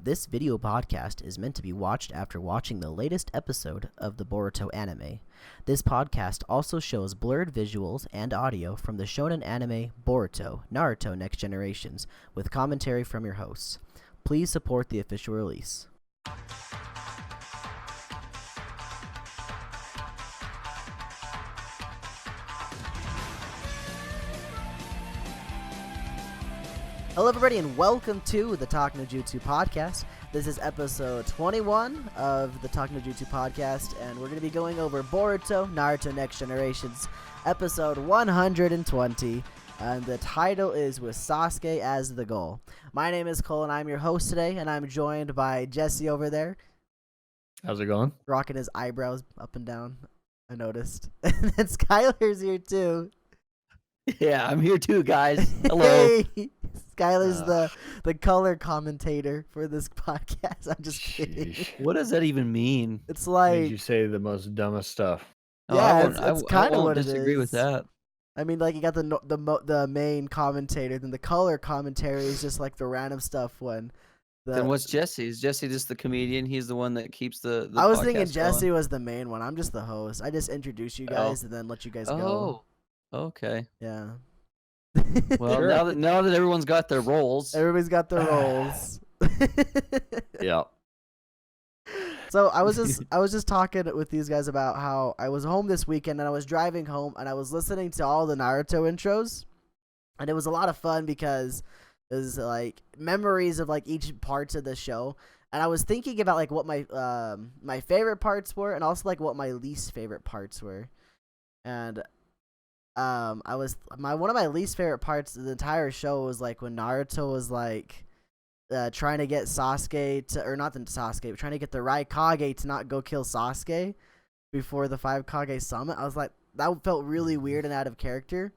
This video podcast is meant to be watched after watching the latest episode of the Boruto Anime. This podcast also shows blurred visuals and audio from the shonen anime Boruto, Naruto Next Generations, with commentary from your hosts. Please support the official release. Hello everybody and welcome to the Talk No Jutsu Podcast. This is episode 21 of the Talk No Jutsu Podcast, and we're going to be going over Boruto, Naruto Next Generations, episode 120, and the title is With Sasuke As the Goal. My name is Cole and I'm your host today, and I'm joined by Jesse over there. How's it going? Rocking his eyebrows up and down, I noticed. And then Skylar's here too. Yeah, I'm here too, guys. Hello. Hey, Skylar's the color commentator for this podcast. I'm just kidding. What does that even mean? It's Made like, you say the most dumbest stuff. yeah, it's kind of what it is. I disagree with that. I mean, like, you got the main commentator, then the color commentary is just like the random stuff. Then what's Jesse? Is Jesse just the comedian? He's the one that keeps the I was thinking podcast Jesse going? was the main one. I'm just the host. I just introduce you guys and then let you guys go. Oh, okay. Yeah. Well, Sure. now that everyone's got their roles. Everybody's got their roles. Yeah. So I was just talking with these guys about how I was home this weekend and I was driving home and I was listening to all the Naruto intros, and it was a lot of fun because it was like memories of like each parts of the show, and I was thinking about like what my my favorite parts were and also like what my least favorite parts were, and one of my least favorite parts of the entire show was like when Naruto was like trying to get Sasuke to, or not the Sasuke, but trying to get the Raikage to not go kill Sasuke before the 5 Kage summit. I was like, that felt really weird and out of character.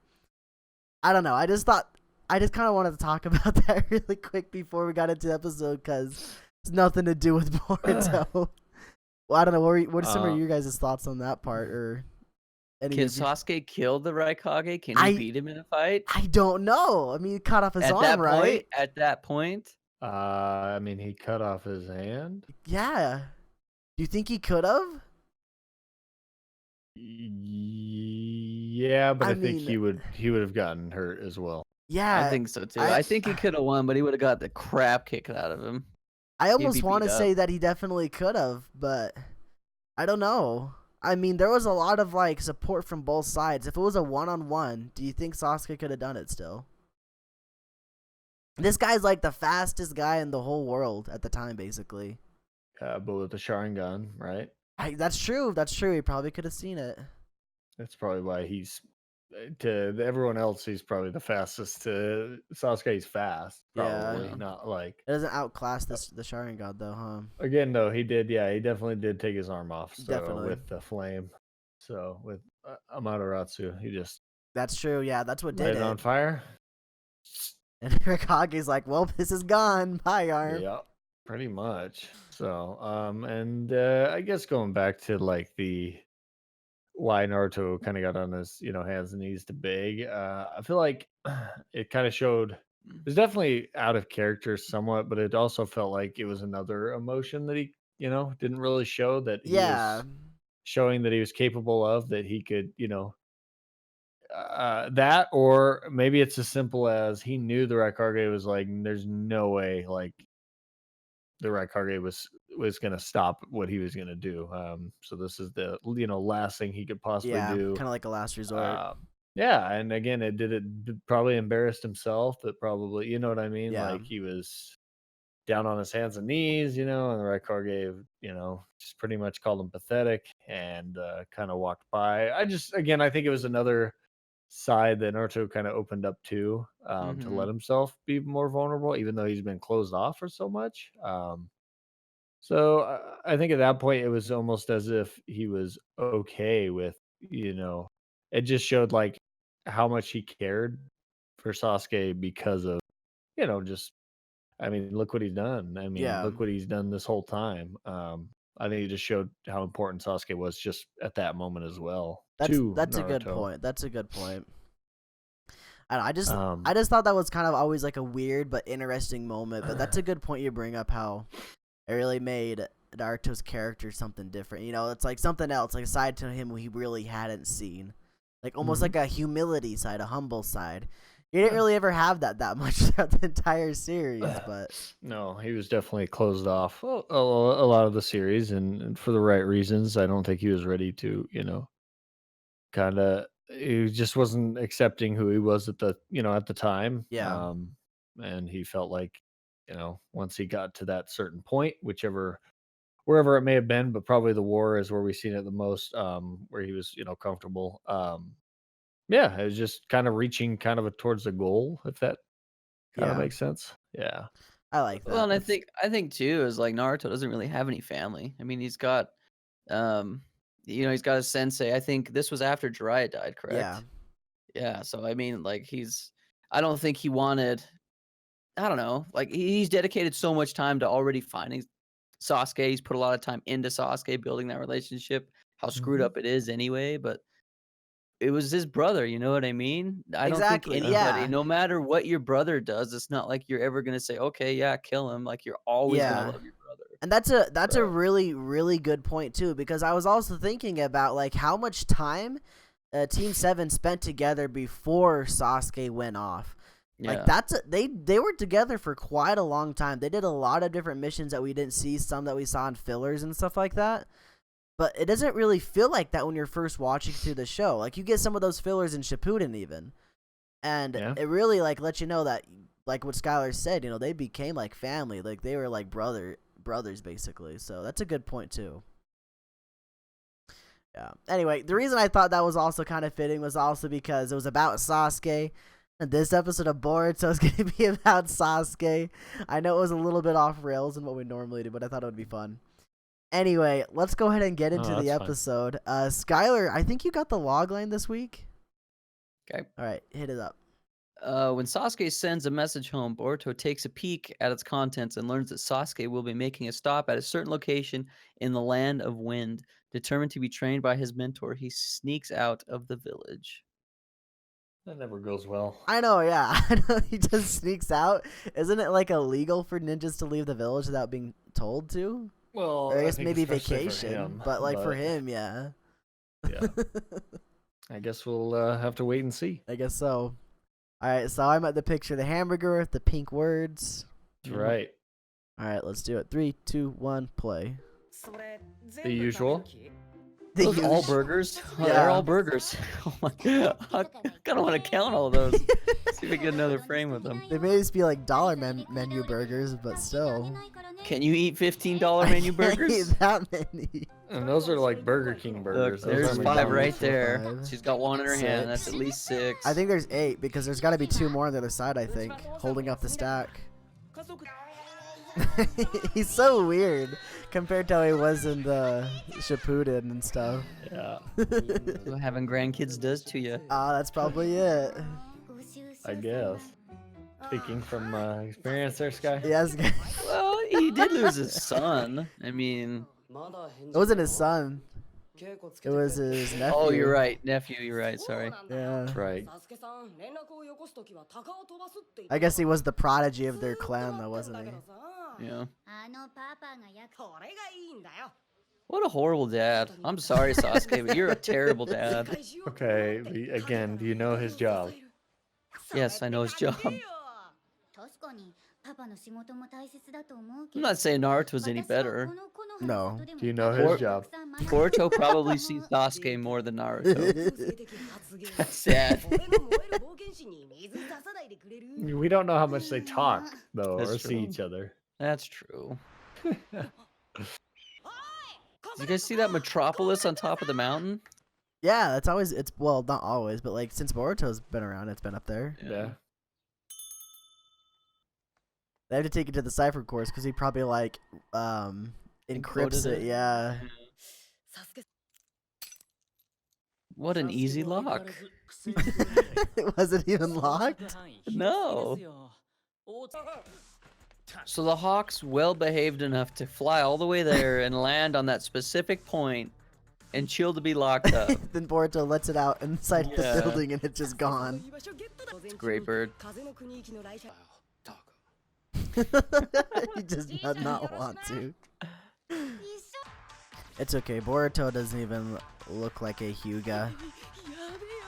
I don't know. I just kind of wanted to talk about that really quick before we got into the episode because it's nothing to do with Boruto. Well, I don't know. What are some of your guys' thoughts on that part? Or Can Sasuke kill the Raikage? Can he beat him in a fight? I don't know. I mean, he cut off his arm, right? At that point? I mean, he cut off his hand. Yeah. Do you think he could have? Yeah, but I think he would have gotten hurt as well. Yeah. I think so too. I think he could have won, but he would have got the crap kicked out of him. I almost want to say that he definitely could have, but I don't know. I mean, there was a lot of like support from both sides. If it was a one-on-one, do you think Sasuke could have done it still? This guy's like the fastest guy in the whole world at the time, basically. But with the Sharingan, right? That's true. That's true. He probably could have seen it. That's probably why he's to everyone else. He's probably the fastest. To Sasuke's fast, probably not like. It doesn't outclass the Sharingan though, huh? Again, though, he did. Yeah, he definitely did take his arm off. So, Definitely. with the flame. So with Amaterasu, he just. That's true. Yeah, that's what lit did it. on fire. And Raikage's like, well, this is gone. Bye, arm. Yeah, pretty much. So, and I guess going back to like why Naruto kind of got on his, hands and knees to beg. I feel like it kind of showed it was definitely out of character somewhat, but it also felt like it was another emotion that he, didn't really show that he was showing that he was capable of, that he could, that, or maybe it's as simple as he knew the Raikage was like, there's no way like the Raikage was going to stop what he was going to do. So this is the last thing he could possibly do. Kind of like a last resort. Yeah, and again, it probably embarrassed himself, but probably, you know what I mean? Yeah. Like he was down on his hands and knees, and the Raikage, just pretty much called him pathetic and kind of walked by. I think it was another side that Naruto kind of opened up to let himself be more vulnerable, even though he's been closed off for so much. So I think at that point it was almost as if he was okay with, it just showed like how much he cared for Sasuke because of, just, I mean, look what he's done. I mean, look what he's done this whole time. I think it just showed how important Sasuke was just at that moment as well. That's a good point. That's a good point. I just thought that was kind of always like a weird but interesting moment. But that's a good point you bring up, how it really made Naruto's character something different. You know, it's like something else, like a side to him we really hadn't seen, like almost like a humility side, a humble side. You didn't really ever have that much throughout the entire series, but No, he was definitely closed off a lot of the series, and for the right reasons. I don't think he was ready to, kind of. He just wasn't accepting who he was at the time. Yeah. And he felt like, once he got to that certain point, wherever it may have been, but probably the war is where we've seen it the most. Where he was, comfortable. Yeah, it was just kind of reaching kind of towards the goal, if that kind of yeah, makes sense. Yeah. I like that. Well, and I That's- think too is like Naruto doesn't really have any family. I mean, he's got, he's got a sensei. I think this was after Jiraiya died, correct? yeah, Yeah. So I mean, like I don't think he wanted. I don't know. Like he's dedicated so much time to already finding Sasuke. He's put a lot of time into Sasuke, building that relationship. How screwed up it is anyway, but it was his brother, you know what I mean? I don't think Exactly, anybody, yeah. no matter what your brother does, it's not like you're ever gonna say, okay, yeah, kill him. Like you're always Yeah. gonna love your brother. And that's a Right. really, really good point too, because I was also thinking about like how much time Team 7 spent together before Sasuke went off. Yeah. Like they were together for quite a long time. They did a lot of different missions that we didn't see, some that we saw in fillers and stuff like that. But it doesn't really feel like that when you're first watching through the show. Like you get some of those fillers in Shippuden even. And it really like lets you know that, like what Skylar said, they became like family. Like they were like brothers basically. So that's a good point too. Yeah. Anyway, the reason I thought that was also kind of fitting was also because it was about Sasuke. And this episode of Boruto is going to be about Sasuke. I know it was a little bit off rails than what we normally do, but I thought it would be fun. Anyway, let's go ahead and get into the that's fine. episode. Skylar, I think you got the log line this week. Okay. All right, hit it up. When Sasuke sends a message home, Boruto takes a peek at its contents and learns that Sasuke will be making a stop at a certain location in the Land of Wind. Determined to be trained by his mentor, he sneaks out of the village. That never goes well. I know, yeah. I know he just sneaks out. Isn't it like illegal for ninjas to leave the village without being told to? Well, Or I guess think maybe especially for vacation, him, but like for him, yeah. Yeah. I guess we'll have to wait and see. I guess so. All right, so I'm at the picture, the hamburger with the pink words. That's right. All right, let's do it. 3, 2, 1, play. The usual. Those all burgers? Oh, Yeah. they're all burgers. Oh my god. I kind of want to count all those. See if we get another frame with them. They may just be like dollar menu burgers, but still. Can you eat $15 I menu can't eat burgers? that many. And those are like Burger King Look, burgers. Those there's aren't 5 McDonald's. right there. 5. She's got one in her hand. 6. That's at least 6. I think there's 8 because there's got to be 2 more on the other side, I think, holding up the stack. He's so weird compared to how he was in the Shippuden and stuff. Yeah, What having grandkids does to you. That's probably it. I guess. Speaking from experience there, Sky. Yes, it Well, he did lose his son. I mean, wasn't his son. It was his nephew. oh, you're right. Nephew, you're right. Sorry. Yeah. That's right. I guess he was the prodigy of their clan, though, wasn't he? Yeah. What a horrible dad. I'm sorry, Sasuke, but you're a terrible dad. Okay, again, do you know his job? Yes, I know his job. I'm not saying Naruto's any better. No. Do you know his job? Boruto probably sees Sasuke more than Naruto. That's sad. We don't know how much they talk, though, That's or see true. each other. That's true. Did you guys see that metropolis on top of the mountain? Yeah, it's always, well, not always, but like since Boruto's been around, it's been up there. Yeah. They have to take it to the cipher course because he probably like encrypts Encoded it. it? Yeah. What an easy lock. It wasn't even locked. No. So the Hawks well behaved enough to fly all the way there and land on that specific point and chill to be locked up. Then Boruto lets it out inside Yeah. the building and it's just gone. It's a great bird. He does not want to. It's okay. Boruto doesn't even look like a Hyuga.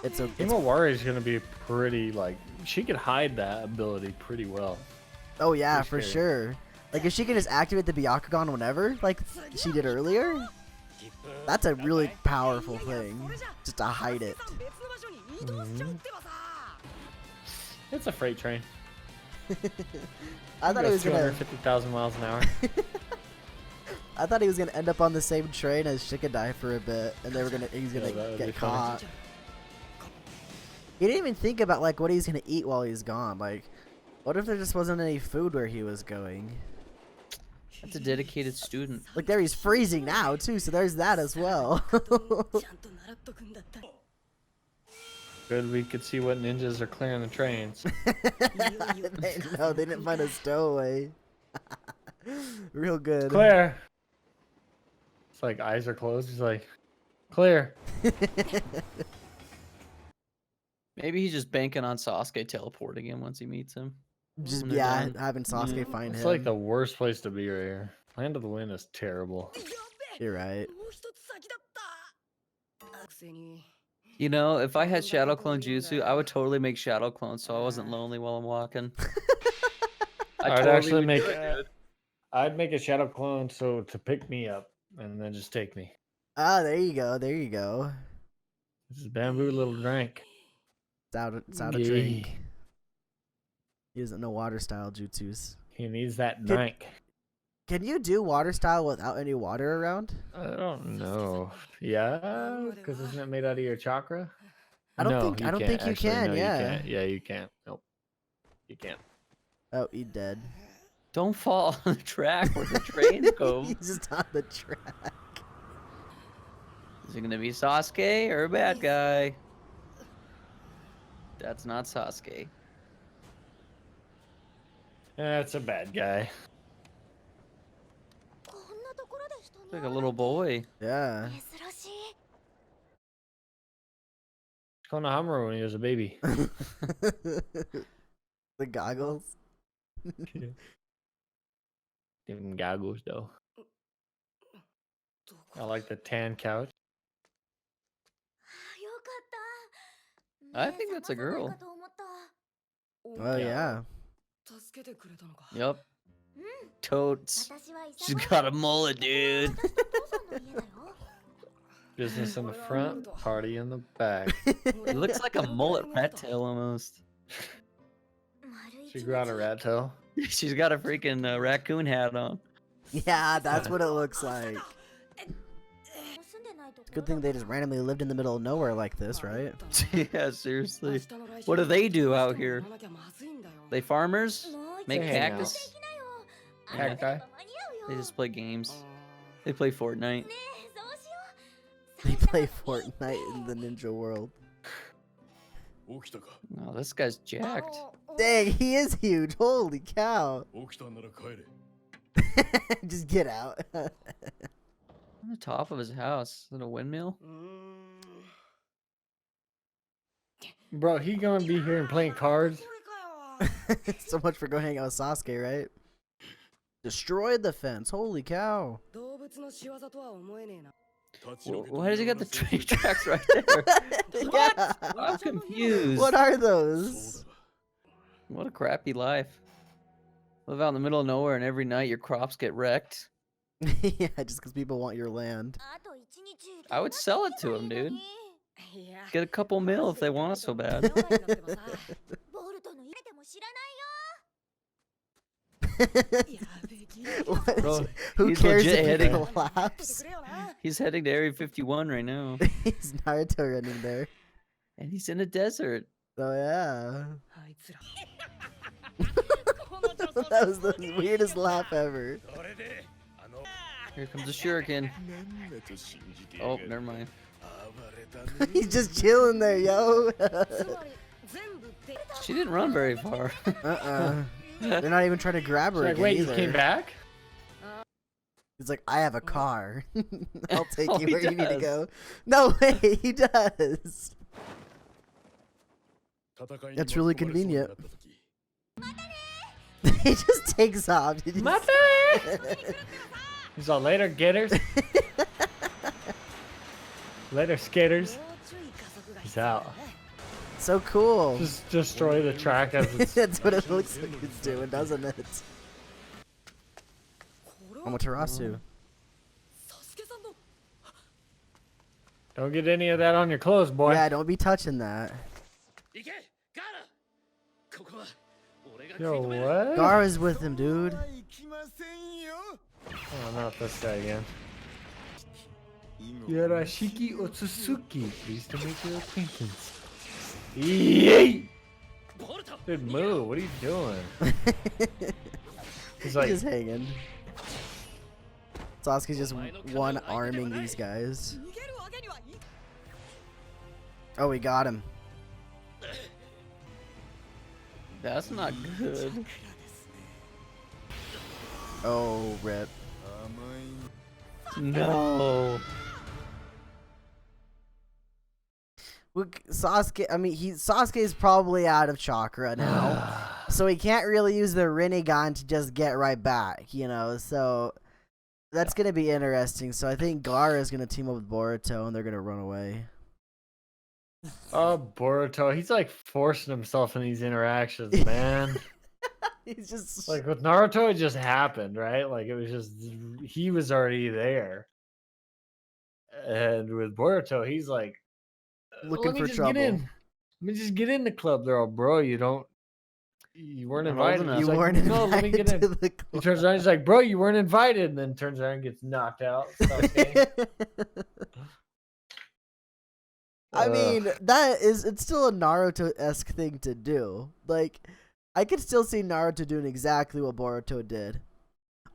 It's Himawari is gonna be pretty she could hide that ability pretty well. oh yeah, Pretty for scary. sure. Like if she can just activate the Byakugan whenever, like she did earlier, that's a really powerful thing. Just to hide it. It's a freight train. I thought he was gonna. 250,000 miles an hour. I thought he was gonna end up on the same train as Shikadai for a bit, and he was gonna Yeah, that would be get funny. caught. He didn't even think about like what he's gonna eat while he's gone. Like, what if there just wasn't any food where he was going? That's a dedicated student. Like there he's freezing now too, so there's that as well. Good, we could see what ninjas are clearing the trains. No, they didn't find a stowaway. Real good. Clear. It's like eyes are closed. He's like, clear. Maybe he's just banking on Sasuke teleporting him once he meets him. Just when they're yeah, done. having Sasuke Yeah. find It's him. like the worst place to be right here. Land of the Wind is terrible. You're right. You know, if I had Shadow Clone Jutsu, I would totally make Shadow Clones so I wasn't lonely while I'm walking. I'd actually make. I'd make a shadow clone to pick me up and then just take me. Ah, there you go. There you go. This is bamboo little drink. It's out of drink. He doesn't know water style jutsus. He needs that drink. Can you do water style without any water around? I don't know. Yeah, because isn't it made out of your chakra? I don't No, think can't, you actually. can. No, Yeah. You can't. Yeah, you can't. Nope. You can't. Oh, he dead. Don't fall on the track where the train goes. He's just on the track. Is it gonna be Sasuke or a bad guy? That's not Sasuke. That's a bad guy. He's like a little boy. Yeah. Konohamaru when he was a baby. The goggles. Give him goggles though. I like the tan couch. I think that's a girl. Oh yeah. Yep. Totes. She's got a mullet, dude. Business in the front, party in the back. It looks like a mullet rat tail almost. She grew out a rat tail. She's got a freaking raccoon hat on. Yeah, that's what it looks like. It's a good thing they just randomly lived in the middle of nowhere like this, right? Yeah, seriously. What do they do out here? They farmers? Make They hang out. cactus? Cat guy. They just play games. They play Fortnite. They play Fortnite in the ninja world. Oh, this guy's jacked. Dang, he is huge. Holy cow. Just get out. On the top of his house. Is it a windmill? Bro, he gonna be here and playing cards? So much for going hang out with Sasuke, right? Destroyed the fence. Holy cow. Why does he got the train tracks right there? Yeah. I'm confused. What are those? What a crappy life. Live out in the middle of nowhere and every night your crops get wrecked. Yeah, just because people want your land. I would sell it to him, dude. Get a couple mil if they want it so bad. What? Bro, Who he's cares legit if heading- he collapse? He's heading to Area 51 right now. He's Naruto running there. And he's in a desert. Oh yeah. That was the weirdest laugh ever. Here comes a shuriken. Oh, never mind. He's just chilling there, yo. She didn't run very far. They're not even trying to grab her Like, again wait, either. you came back? He's like, I have a car. I'll take Oh, you he where you need to does. go. No way, he does. That's really convenient. He just takes off. Did you see- He's all later, getters. Later, skaters. He's out. So cool. Just destroy the track as it's. That's what it looks like it's doing, doesn't it? Amaterasu. Don't get any of that on your clothes, boy. Yeah, don't be touching that. Yo, what? Gaara's with him, dude. Oh, not this guy again. Urashiki Otsutsuki, pleased to make your acquaintance. Yay! Good move. What are you doing? He's like, just hanging. Sasuke's just one-arming these guys. Oh, we got him. That's not good. Oh, rip. No. Look, Sasuke, I mean, Sasuke is probably out of chakra now. So he can't really use the Rinnegan to just get right back, you know? So that's going to be interesting. So I think Gaara is going to team up with Boruto and they're going to run away. oh, Boruto. He's like forcing himself in these interactions, man. He's just Like with Naruto, it just happened, right? Like it was just, he was already there. And with Boruto, he's like, looking let me for just trouble. get in. Let me just get in the club. They're all, bro, you weren't Not old invited. enough. He's You like, weren't no, let me invited get in. to the He club. turns around, he's like, bro, you weren't invited. And then turns around and gets knocked out. Sasuke. I mean, it's still a Naruto-esque thing to do. Like, I could still see Naruto doing exactly what Boruto did.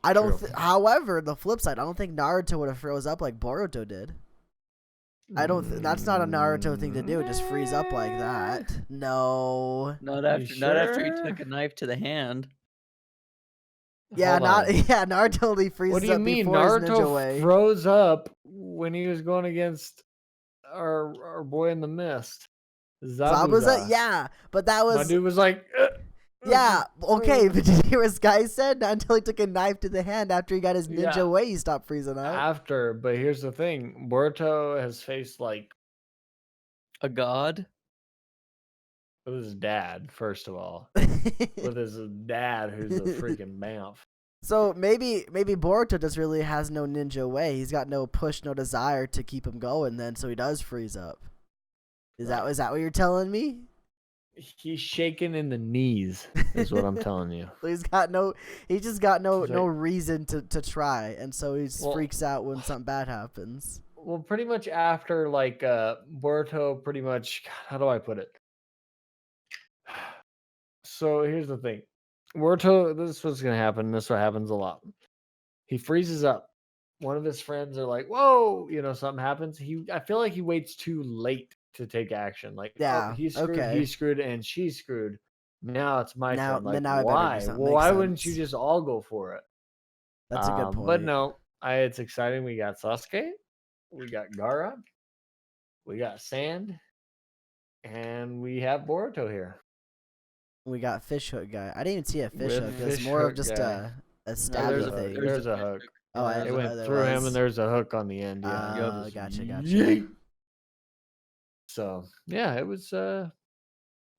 I don't. True. However, the flip side, I don't think Naruto would have froze up like Boruto did. I don't. That's not a Naruto thing to do. Just freeze up like that. No. Not after he sure? took a knife to the hand. Yeah, Hold on. Yeah, Naruto only freezes What do you up mean? before his ninja Naruto way. froze up when he was going against our boy in the mist. Zabuza, yeah, but that My was dude was like, yeah, okay. But did you hear what Guy said? Not until he took a knife to the hand after he got his ninja Yeah. way, he stopped freezing up. after. But here's the thing: Boruto has faced like A god? with his dad, first of all, with his dad, who's a freaking bamf. So maybe Boruto just really has no ninja way. He's got no push, no desire to keep him going. Then so he does freeze up. Is that what you're telling me? He's shaking in the knees, is what I'm telling you. So he just got no He's no like- reason to try, and so he just Well- freaks out when something bad happens. Well, pretty much after like Boruto, pretty much. God, how do I put it? So here's the thing: Boruto. This is what's gonna happen. This is what happens a lot. He freezes up. One of his friends are like, "Whoa!" Something happens. I feel like he waits too late to take action. Like, Yeah, oh, he's screwed, okay. he's screwed, and she's screwed. Now it's my Now- turn. Like, now I better do why? something. Well, Makes why wouldn't you sense. just all go for it? That's a good point. But no, it's exciting. We got Sasuke, we got Gaara, we got Sand, and we have Boruto here. We got Fishhook guy. I didn't even see a With fishhook. It's more of Fishhook just guy. a There's stabby a thing. hook. There's a hook. Oh, I Yeah, It didn't know went there through him, was. and there's a hook on the end. Yeah. Oh, gotcha. Yeet. So yeah, it was a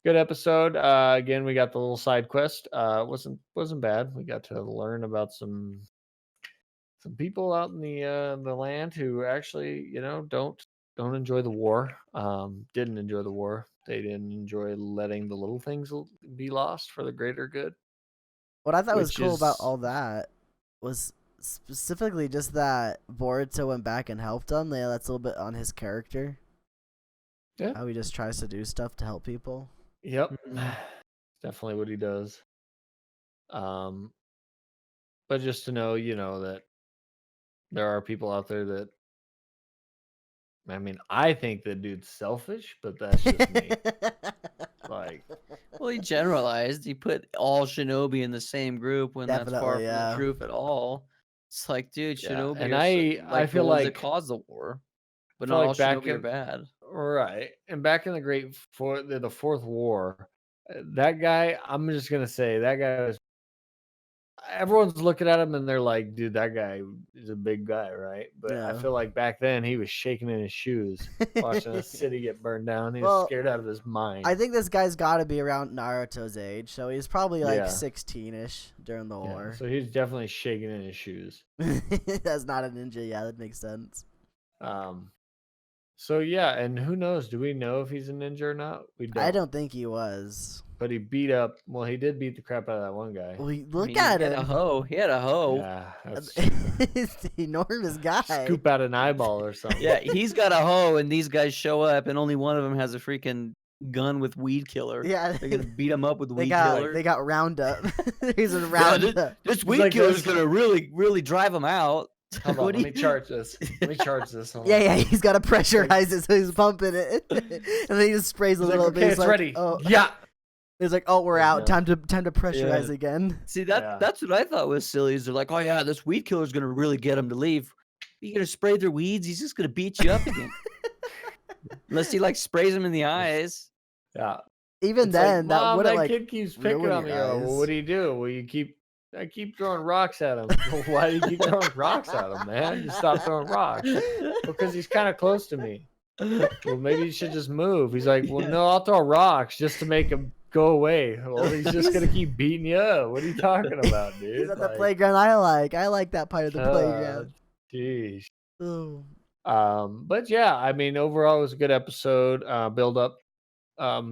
good episode. Again, we got the little side quest. Wasn't bad. We got to learn about some people out in the land who actually don't enjoy the war. Didn't enjoy the war. They didn't enjoy letting the little things be lost for the greater good. What I thought was which cool about is- all that was specifically just that Boruto went back and helped him. Yeah, that's a little bit on his character. Yeah. How he just tries to do stuff to help people. Yep. Mhm. Definitely what he does. But just to know, that there are people out there that, I mean, I think the dude's selfish, but that's just me. Like, Well, he generalized. He put all shinobi in the same group when that's far Definitely, from yeah. the truth at all. It's like, dude, Yeah, shinobi and are I the feel ones that like- caused the war, but feel not like all back shinobi are in- bad. Right. And back in the Fourth War, that guy, I'm just gonna say that guy was. Everyone's looking at him and they're like, "Dude, that guy is a big guy, right?" But I Yeah. feel like back then he was shaking in his shoes, watching a city get burned down. He was Well, scared out of his mind. I think this guy's got to be around Naruto's age, so he's probably like Yeah. 16-ish during the Yeah, war. so he's definitely shaking in his shoes. That's not a ninja. Yeah, that makes sense. So yeah, and who knows? Do we know if he's a ninja or not? We don't. I don't think he was. But he beat up. Well, he did beat the crap out of that one guy. Well, I look mean, at he had a him. hoe. He had a hoe. Yeah, that's He's the enormous guy. scoop out an eyeball or something. Yeah, he's got a hoe, and these guys show up, and only one of them has a freaking gun with weed killer. Yeah, They're gonna beat him up with they weed got killer. they got Roundup. He's a Yeah, Roundup. this He's weed like killer's this. gonna really drive him out. Hold on, What let do me you- charge this. Let me charge this. Hold Yeah, on. yeah, he's got to pressurize it, so he's pumping it, and then he just sprays a He's like, little okay, bit. it's He's like, ready. Oh, Yeah. he's like, oh, we're There you out. go. Time to pressurize Yeah. again. See Yeah. that's what I thought was silly. Is they're like, oh yeah, this weed killer's gonna really get him to leave. You gonna spray their weeds? He's just gonna beat you up again. Unless he like sprays them in the eyes. Yeah. Even It's then, like, that Mom, wouldn't that like. kid keeps picking ruin on me. your Oh, well, what eyes. do? Well, I keep throwing rocks at him. Well, why do you keep throwing rocks at him, man? Just stop throwing rocks. Because he's kind of close to me. Well, maybe you should just move. He's like, well, Yeah. no, I'll throw rocks just to make him go away. Well, he's just gonna keep beating you up. What are you talking about, dude? He's at the Like, playground. I like that part of the playground. Jeez. Oh. But yeah, I mean, overall, it was a good episode. Build up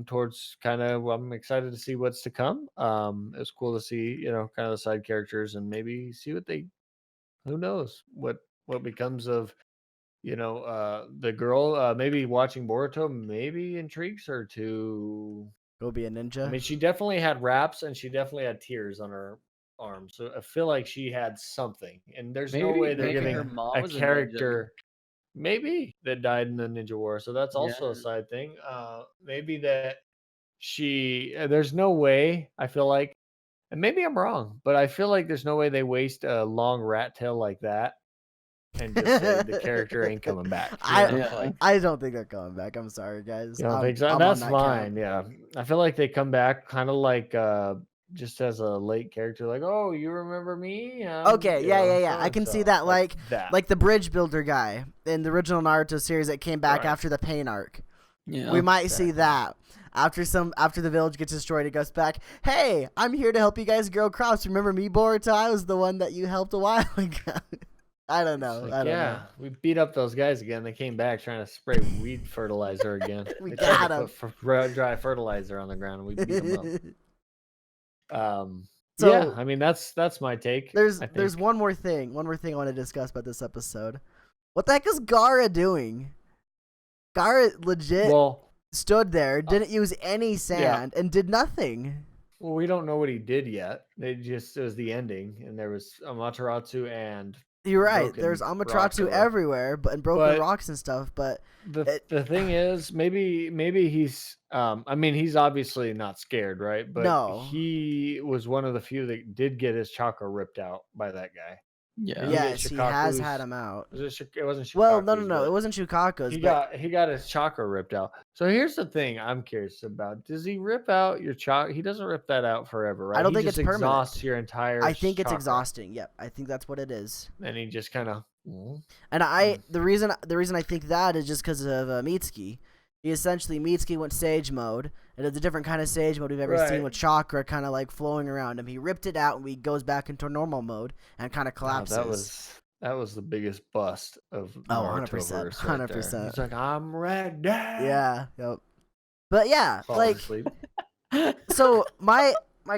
towards kind of. I'm excited to see what's to come. It was cool to see, kind of the side characters and maybe see what they. Who knows what becomes of. The girl. Maybe watching Boruto maybe intrigues her to. Go be a ninja. I mean, she definitely had raps and she definitely had tears on her arm. So I feel like she had something. And there's no Maybe- way they're maybe giving her mom a was a ninja. character, maybe that died in the Ninja War. So that's also a Yeah. side thing. Maybe that there's no way, I feel like, and maybe I'm wrong, but I feel like there's no way they waste a long rat tail like that and just say the character ain't coming back. Yeah. I don't think they're coming back. I'm sorry, guys. You don't I'm- think so? I'm on That's that fine. count. Yeah, I feel like they come back kind of like just as a late character, like, oh, you remember me? Okay, yeah. I can see so-and-so," that, like that. like the bridge builder guy in the original Naruto series that came back Right. after the pain arc. Yeah. We might see exactly. that. After the village gets destroyed, it goes back. Hey, I'm here to help you guys grow crops. Remember me, Boruto? I was the one that you helped a while ago. I don't know. It's like, I don't yeah, know. we beat up those guys again. They came back trying to spray weed fertilizer again. We They tried got to 'em. put dry fertilizer on the ground, and we beat them up. So- yeah, I mean that's my take. There's I there's think. one more thing I want to discuss about this episode. What the heck is Gaara doing? Gaara legit Well, stood there, didn't use any sand, and did nothing. we don't know what he did yet. It was the ending, and there was Amaterasu and You're right. broken There's rock Amaterasu everywhere. everywhere, and broken But- rocks and stuff. But the thing is, maybe he's I mean, he's obviously not scared, right? But No. he was one of the few that did get his chakra ripped out by that guy. Yeah. Yeah. yes, he has Shikaku's- had him out. It wasn't Shikaku's, Well, no, but it wasn't Shukaku's. he But got his chakra ripped out. So here's the thing I'm curious about. Does he rip out your chakra? He doesn't rip that out forever, right? I don't He think just it's permanent. exhausts your entire I think it's chakra, exhausting. Yep, I think that's what it is. and he just kind of And the reason I think that is just because of Mitsuki. He essentially Mitsuki went sage mode, and it's a different kind of sage mode we've ever seen Right. with chakra kind of like flowing around him. He ripped it out, and he goes back into normal mode and kind of collapses. that was the biggest bust of Oh, Naruto 100%, verse right there. 100%. He's like, I'm ready. Yeah, yep. But yeah, Falls like asleep. so my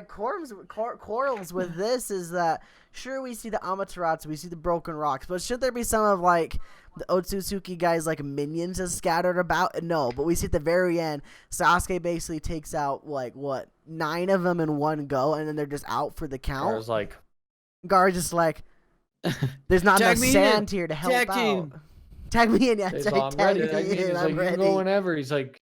quarrels with this is that sure we see the Amaterasu, we see the broken rocks, but should there be some of like the Otsutsuki guys like minions just scattered about? No, but we see at the very end Sasuke basically takes out like 9 of them in one go, and then they're just out for the I count. was like, Gar just like there's not Tag enough me in. sand here to help Tag out. team. Tag me in, yeah. he's Tag, all, I'm tag ready. me Tag me in. in, He's I'm like, you can ready. go whenever. He's like,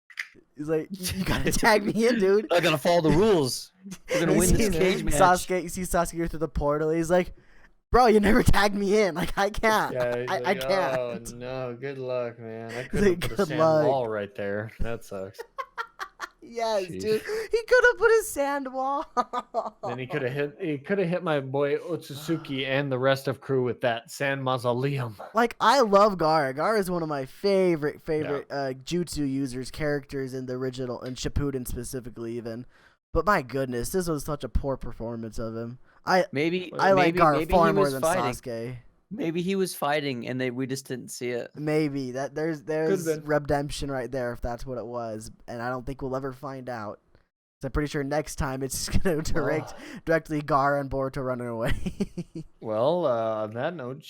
He's like, you gotta tag me in, dude. I gotta follow the rules. We're gonna You win see this cage match. Sasuke, you see Sasuke go through the portal. He's like, bro, you never tagged me in. Like, I can't. Yeah, he's I like, can't. Oh no, good luck, man. I could like, have put a "Good sand luck." wall right there. That sucks. Yes, Sheesh. dude. He could have put his sand wall. Then he could have hit my boy Otsutsuki and the rest of crew with that sand mausoleum. Like, I love Gaara. Gaara is one of my favorite jutsu users, characters in the original, and Shippuden specifically even. But my goodness, this was such a poor performance of him. I like Gaara far more than Sasuke. Maybe he was fighting and we just didn't see it. Maybe that there's been. redemption right there if that's what it was, and I don't think we'll ever find out. So I'm pretty sure next time it's just gonna directly Gaara and Boruto running away. Well, on that note,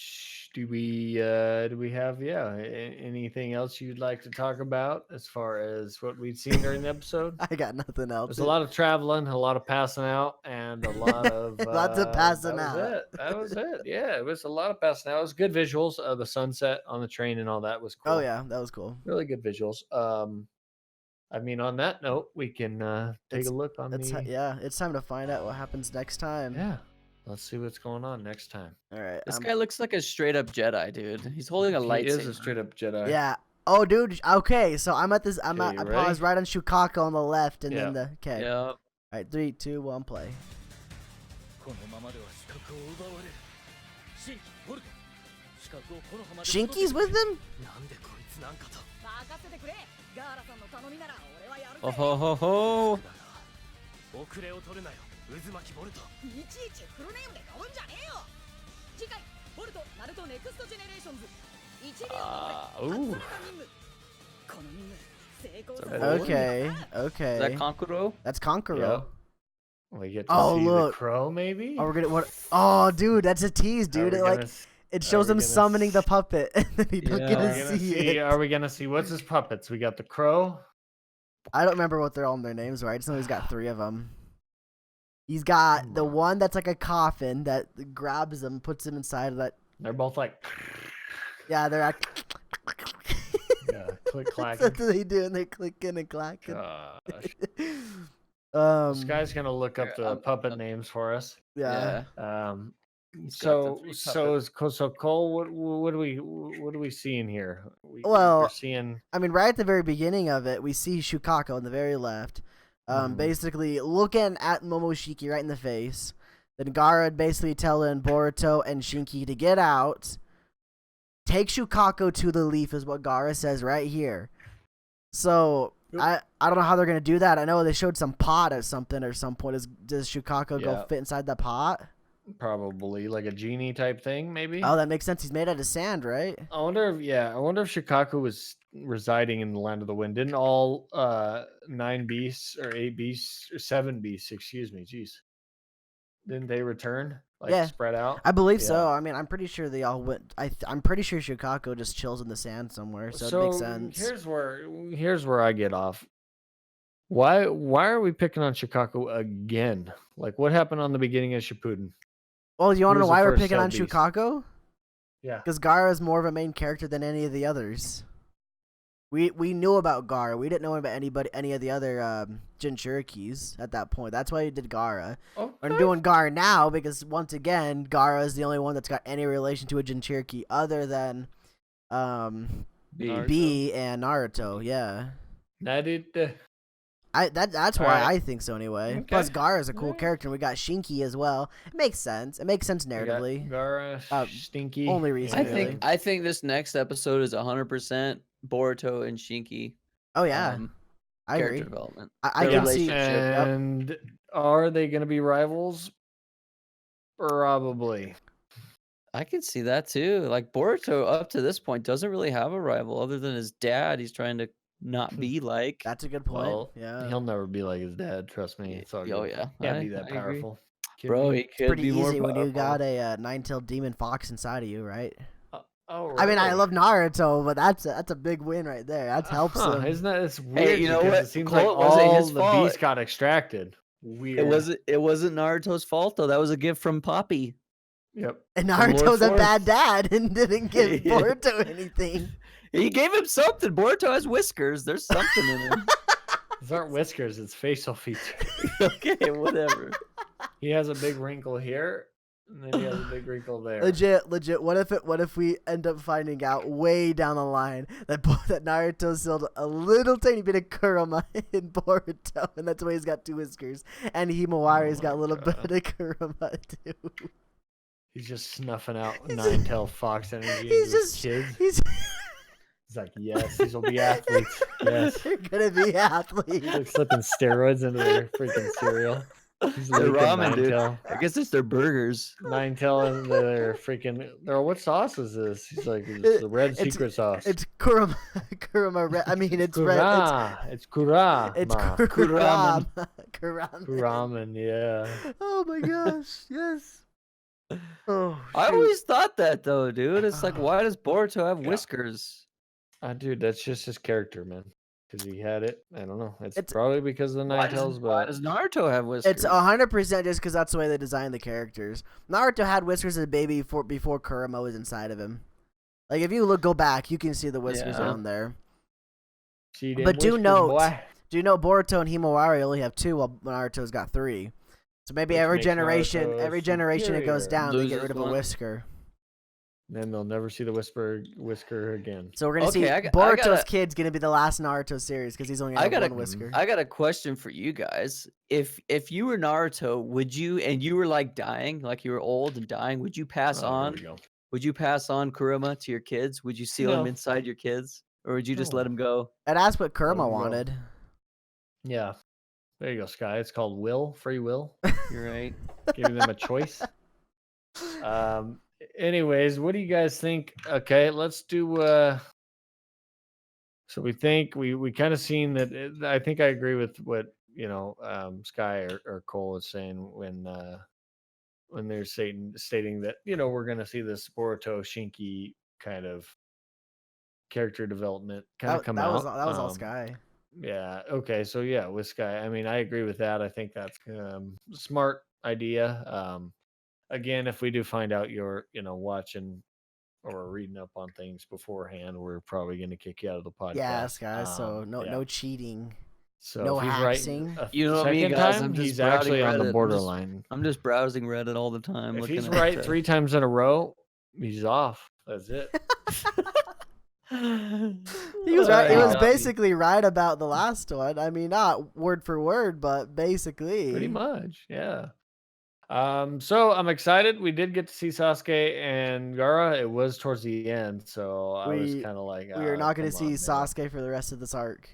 do we have anything else you'd like to talk about as far as what we'd seen during the episode? I got nothing else. There's a lot of traveling, a lot of passing out, and a lot of Lots of passing out. That was it. Yeah, it was a lot of passing out. It was good visuals. The sunset on the train and all that was cool. Oh yeah, that was cool. Really good visuals. I mean, on that note, we can take a look on it's time to find out what happens next time. Yeah, let's see what's going on next time. All right. This guy looks like a straight up Jedi, dude. He's holding a lightsaber. He is a straight up Jedi. Yeah. Oh, dude. Okay, so I you paused right on Shukaku on the left, and then Yeah. All right, 3, 2, 1, play. Shinky's with him? Oh ho ho ho! Ooh. Okay. Is that Kankuro? That's Kankuro. Yep. We get to Oh, see look. the crow, maybe. Oh, we're gonna what? Oh, dude, that's a tease, dude. It shows him summoning the puppet, and then you don't get to see it. Are we gonna see what's his puppets? We got the crow. I don't remember what they're all their names were. I just know he's got 3 of them. He's got the one that's like a coffin that grabs him, puts him inside of that. They're both like. Yeah, they're like. Yeah, click clacking. That's what they do, and they clicking and clacking. Gosh. This guy's gonna look up the puppet names for us. Yeah. So Cole, what are we seeing here? We're seeing. I mean, right at the very beginning of it, we see Shukaku on the very left, basically looking at Momoshiki right in the face. Then Gaara basically telling Boruto and Shinki to get out. Take Shukaku to the leaf is what Gaara says right here. So I don't know how they're gonna do that. I know they showed some pot or something or some point. Does Shukaku go fit inside the pot? Probably like a genie type thing, maybe. Oh, that makes sense. He's made out of sand, right? I wonder if Shukaku was residing in the land of the wind. Didn't all 9 beasts or 8 beasts or 7 beasts, excuse me, jeez. Didn't they return? Spread out? I believe so. I mean, I'm pretty sure they all went. I'm pretty sure Shukaku just chills in the sand somewhere, so it makes sense. Here's where I get off. Why are we picking on Shukaku again? Like, what happened on the beginning of Shippuden? Well, you want to know why we're picking on beast. Shukaku? Yeah. Because Gaara is more of a main character than any of the others. We knew about Gaara. We didn't know about any of the other Jinchurikis at that point. That's why we did Gaara. Okay. We're doing Gaara now because, once again, Gaara is the only one that's got any relation to a Jinchuriki other than B and Naruto. Yeah. That's why I think so anyway. Okay. Plus, Gaara is a cool character, and we got Shinki as well. It makes sense. It makes sense narratively. Gaara, Stinky. Only reason. I think this next episode is 100% Boruto and Shinki. Oh yeah, I character agree. development. I can see. And are they going to be rivals? Probably. I can see that too. Like Boruto, up to this point, doesn't really have a rival other than his dad. He's trying to not be like. That's a good point. Well, yeah, he'll never be like his dad. Trust me. It's all good. Oh yeah, Can't be that powerful. Bro, he could pretty be more easy when you powerful. got a 9-tailed demon fox inside of you, right? Oh, really? I mean, I love Naruto, but that's a big win right there. That helps him. Isn't that? It's weird. you know because what? It seems Cole, like it wasn't all his the fault. beasts got extracted. Weird. It wasn't Naruto's fault though. That was a gift from Poppy. Yep. And From Lord Naruto's a Force. bad dad and didn't give Boruto anything. He gave him something. Boruto has whiskers. There's something in him. These aren't whiskers. It's facial features. Okay, whatever. He has a big wrinkle here. And then he has a big wrinkle there. Legit. What if we end up finding out way down the line that Naruto still a little tiny bit of Kurama in Boruto, and that's why he's got 2 whiskers, and Himawari's got a little bit of Kurama too. He's just snuffing out Nine-Tailed Fox energy He's into his just kids. he's He's like, yes, these will be athletes. Yes. they're gonna be athletes. Like slipping steroids into their freaking cereal. He's Their leaking ramen, dude. Nine-Tail. I guess it's their burgers. Nine-Tail and their freaking. What sauce is this? He's like, it's the red secret sauce. It's Kurama red. I mean, it's red. It's Kurama. It's Kuramen. Kuramen. Kuramen, yeah. Oh my gosh, yes. Oh, I shoot. always thought that though, dude. It's like, why does Boruto have whiskers? Dude, that's just his character, man. Because he had it. I don't know. It's It's- probably because of the Nine-Tails, Why but does Naruto have whiskers? It's 100% just because that's the way they designed the characters. Naruto had whiskers as a baby before Kurama was inside of him. Like if you go back, you can see the whiskers Yeah. on there. see them But do whiskers, note, boy. Do you know Boruto and Himawari only have 2, while Naruto's got 3? So maybe Which every makes generation, Naruto it goes superior. down, they get Loses rid of a one. whisker. Then they'll never see the whisker again. So we're gonna Okay, see I Boruto's gotta- kid's gonna be the last Naruto series because he's only I got gotta- one whisker. I got a question for you guys. If you were Naruto, would you, and you were like dying, like you were old and dying, would you pass Oh, here on? we go. Would you pass on Kurama to your kids? Would you seal him No. inside your kids, or would you just No. let him go? And that's what Kurama Let him go. wanted. Yeah. There you go, Sky. It's called free will. You're right. Giving them a choice. Anyways, what do you guys think? Okay, let's do so we think we kind of seen that I think I agree with what Sky or Cole is saying when they're stating that we're gonna see this Boruto Shinki kind of character development kind of come that out. was all Sky. Yeah. Okay. So yeah, with Sky, I mean, I agree with that. I think that's a smart idea. Again, if we do find out you're, watching or reading up on things beforehand, we're probably going to kick you out of the podcast. Yes, guys. So yeah. no cheating. So no if he's hacksing. writing a You know me, second guys, time, I'm just he's actually browsing on Reddit. the I'm just- borderline. I'm just browsing Reddit all the time. If looking he's at, right 3 times in a row, he's off. That's it. He was right. He was Wow. basically right about the last one. I mean, not word for word, but basically. Pretty much, yeah. So I'm excited. We did get to see Sasuke and Gaara. It was towards the end, so I was kind of like, We are not going to come see on, man." Sasuke for the rest of this arc.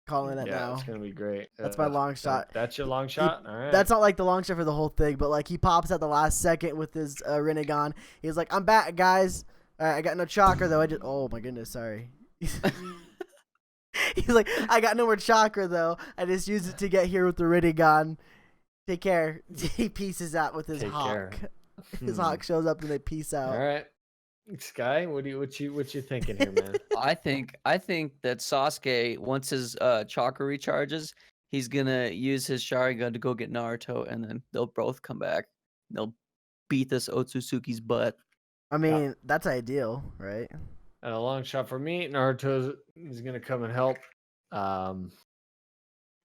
Calling it Yeah, now. it's gonna be great. That's my long shot. That's your long shot. All right. That's not like the long shot for the whole thing, but like he pops at the last second with his Rinnegan. He's like, "I'm back, guys. All right, I got no chakra though. Oh my goodness, sorry." He's like, "I got no more chakra though. I just used it to get here with the Rinnegan. Take care." He pieces out with his Take hawk. care. His hawk shows up and they peace out. All right. Sky, what you thinking here, man? I think that Sasuke, once his chakra recharges, he's gonna use his Sharingan to go get Naruto, and then they'll both come back. They'll beat this Otsutsuki's butt. I mean, that's ideal, right? And a long shot for me, Naruto is gonna come and help,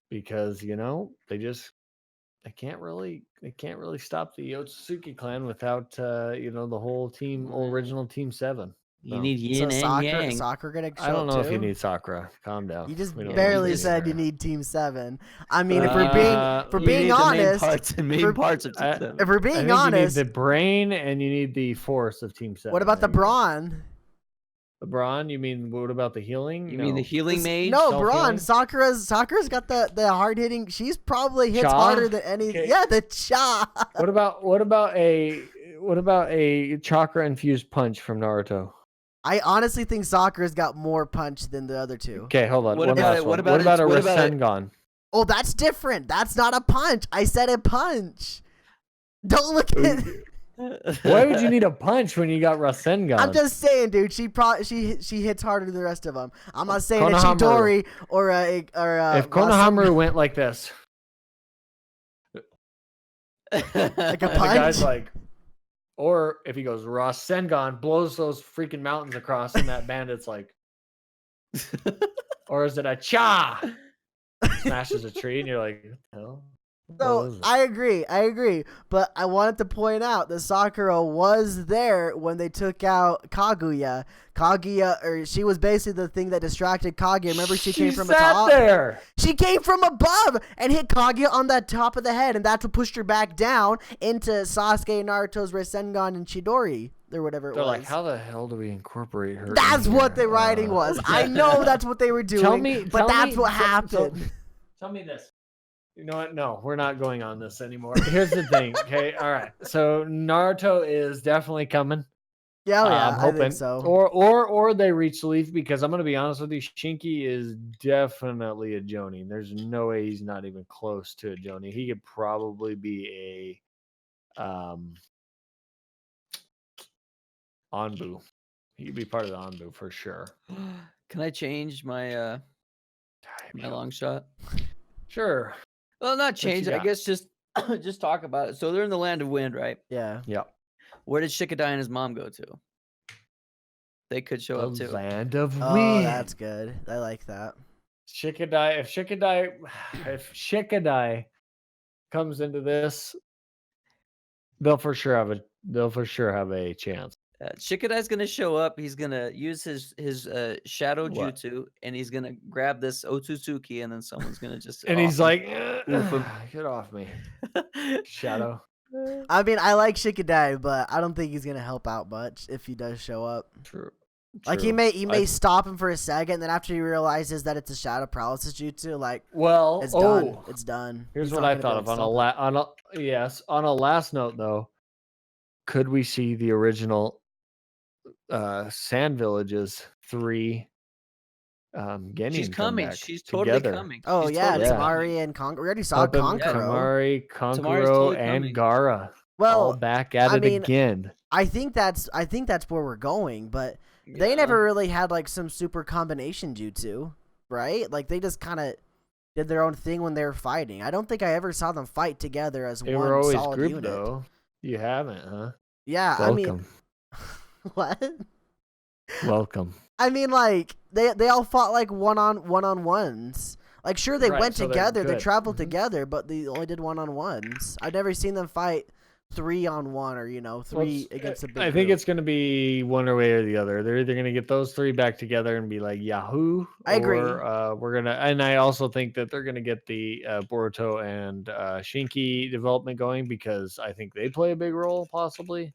because they can't really stop the Otsutsuki clan without the whole team, original Team 7. You No. need yin So and yang. Sakura gonna show I don't up know if you too? need Sakura. Calm down. You just We don't barely need said you Sakura. need Team 7. I mean, if Uh, we're You being need honest, the main for- parts of I- Team 7. if we're I think being you honest, need the brain and you need the force of Team 7. what about the There you go. brawn? The brawn? You mean what about the healing? You mean the healing mage? No, self-healing? brawn. Sakura's got the hard hitting. She's probably hits Cha? harder than any. Okay. Yeah, the cha. What about a chakra infused punch from Naruto? I honestly think Sakura's got more punch than the other two. Okay, hold on. What One about last it- one. what about What about it- a what about it- Rasengan? Oh, that's different. That's not a punch. I said a punch. Don't look at. Why would you need a punch when you got Rasengan? I'm just saying, dude. She hits harder than the rest of them. I'm not saying a Konohamaru. Chidori or a if Konohamaru went like this, like a and the punch. guy's like, or if he goes Rasengan, blows those freaking mountains across, and that bandit's like, or is it a cha? Smashes a tree, and you're like, what the hell? What So was it? I agree. But I wanted to point out that Sakura was there when they took out Kaguya. Or she was basically the thing that distracted Kaguya. Remember, she came from the sat top. there. She came from above and hit Kaguya on the top of the head, and that's what pushed her back down into Sasuke, Naruto's Rasengan, and Chidori, or whatever it They're was. like, how the hell do we incorporate her? That's in what here? the writing was. I know that's what they were doing, but that's what happened. Tell me this. You know what? No, we're not going on this anymore. Here's the thing. Okay, all right. So Naruto is definitely coming. Yeah, I'm I hoping, think so. or they reach Leaf, because I'm gonna be honest with you, Shinky is definitely a Jonin. There's no way he's not even close to a Jonin. He could probably be a Anbu. He could be part of the Anbu for sure. Can I change my my long shot? Sure. Well, not you change. I got? guess just just talk about it. So they're in the land of wind, right? Yeah. Yep. Where did Shikadai and his mom go to? They could show up The too. land of Oh, wind. that's good. I like that. Shikadai. If Shikadai comes into this, they'll for sure have a chance. Shikadai's gonna show up. He's gonna use his shadow What? jutsu, and he's gonna grab this Otsutsuki, and then someone's gonna just And he's off like, Oof him. get off me, him. Shadow. I mean, I like Shikadai, but I don't think he's gonna help out much if he does show up. True. Like he may stop him for a second, and then after he realizes that it's a shadow paralysis jutsu, like Well, it's done. It's done. Here's He's what not I gonna be thought able of to on stop it. on a last note though. Could we see the original Sand Village's 3 Genin She's come coming. back She's totally together? coming. Oh She's yeah, totally Yeah. Tamari and Kankuro. We already saw Helping Kankuro. Tamari, Tamari's Kankuro, totally and coming. Gara all Well, back at I it mean, again. I think that's where we're going, but they Yeah. never really had like some super combination jutsu, right? Like they just kind of did their own thing when they were fighting. I don't think I ever saw them fight together as They one were always solid grouped unit. though. You haven't, huh? Yeah, Welcome. I mean, what? Welcome. I mean, like they all fought like one-on-ones. Like sure they Right, went so they're together, they good. traveled Mhm. together, but they only did one-on-ones. I've never seen them fight 3-on-1 or Well, three against a big I think group. it's going to be one way or the other. They're either going to get those 3 back together and be like Yahoo, I agree. or we're gonna. And I also think that they're going to get the Boruto and Shinki development going, because I think they play a big role possibly.